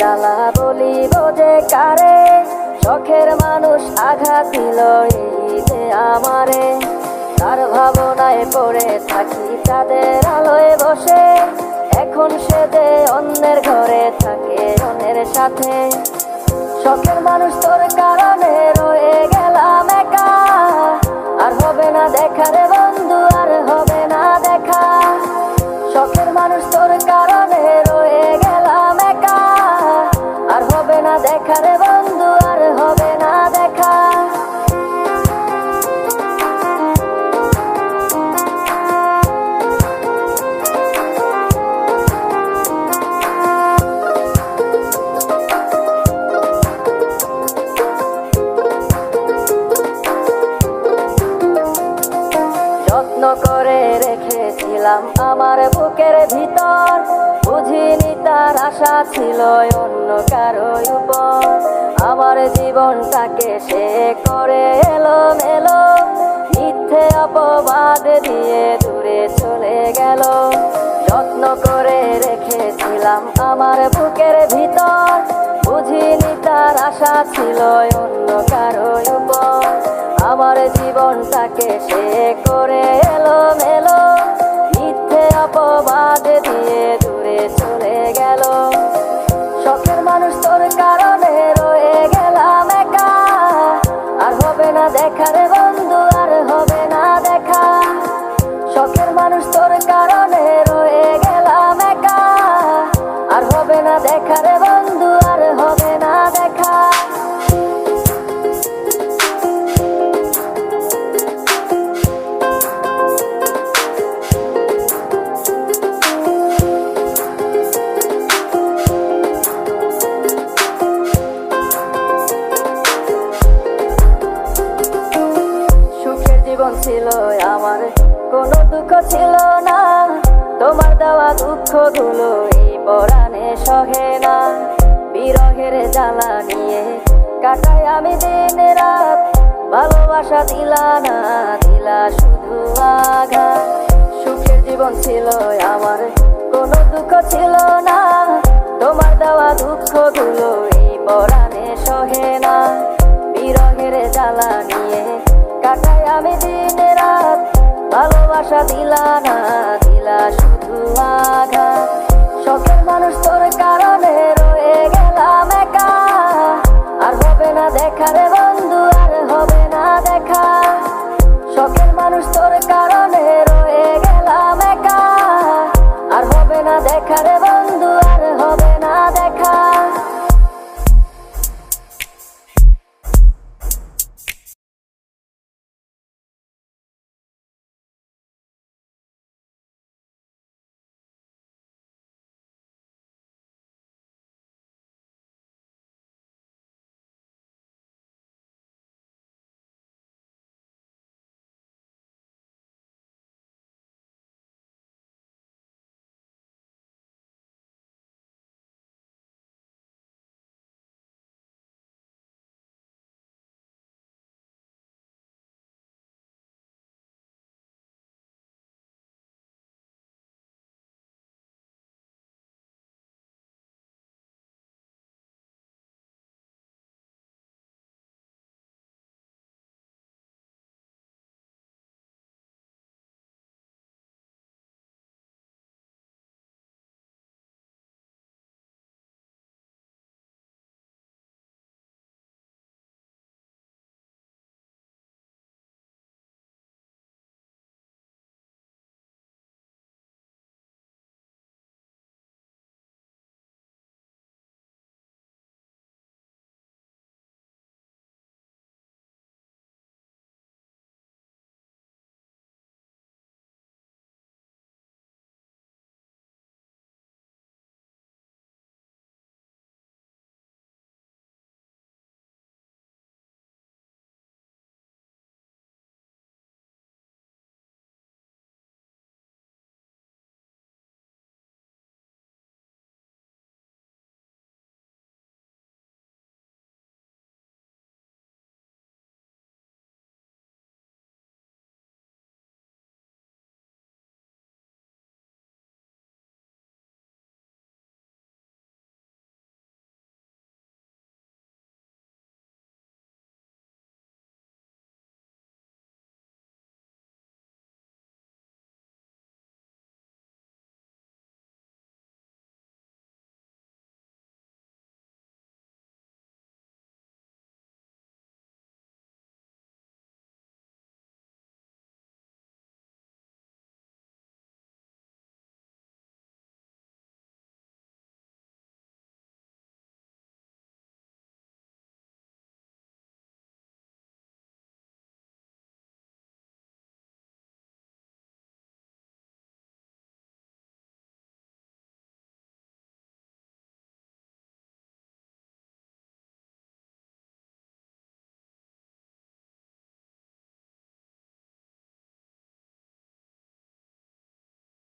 জ্বালা বলিব যে কারে, শখের মানুষ আঘাত দিল এই যে আমারে। তার ভাবনায় পড়ে থাকি চাঁদের আলোয় বসে, এখন সে যে অন্যের ঘরে থাকে অন্যের সাথে। শখের মানুষ তোর কারণে রয়ে গেলাম একা, আর হবে না দেখা রে বন্ধু, আর হবে না দেখা। শখের মানুষ তোর কারণে রয়ে গেলাম একা, আর হবে না দেখা রে বন্ধু, আর হবে না দেখা। যত্ন করে রেখেছিলাম আমার বুকের ভিতর, বুঝিনি তার আশা ছিল অন্য কারো উপর। আমার জীবনটাকে সে করে এলোমেলো, মিথ্যে অপবাদ দিয়ে দূরে চলে গেল। যত্ন করে রেখেছিলাম আমার বুকের ভিতর, বুঝিনি তার আশা ছিল অন্য কারো উপর। আমার জীবনটাকে সে করে এলোমেলো, মিথ্যে অপবাদ দিয়ে দূরে চলে গেল। শখের মানুষ তোর কারণে রয়ে গেলাম একা, আর হবে না দেখা রে বন্ধু, আর হবে না দেখা। শখের মানুষ তোর কারণে রয়ে গেলাম একা, আর হবে না দেখা রে বন্ধু, আর হবে না দেখা। জীবন ছিল আমার, কোনো দুঃখ ছিল না, তোমার দেওয়া দুঃখগুলো এই পরাণে সহে না। বিরহের জ্বালা নিয়ে কাটাই আমি দিন রাত, ভালোবাসা দিলা না, দিলা শুধু আঘাত। সুখের জীবন ছিল আমার, কোনো দুঃখ ছিল না, তোমার দেওয়া দুঃখগুলো এই পরাণে সহে না। বিরহের জ্বালা নিয়ে কাটাই আমি দিন রাত, ভালোবাসা দিলা না, দিলা শুধু আঘাত। শখের মানুষ তোর কারণে রয়ে গেলাম একা, আর হবে না দেখা রে বন্ধু,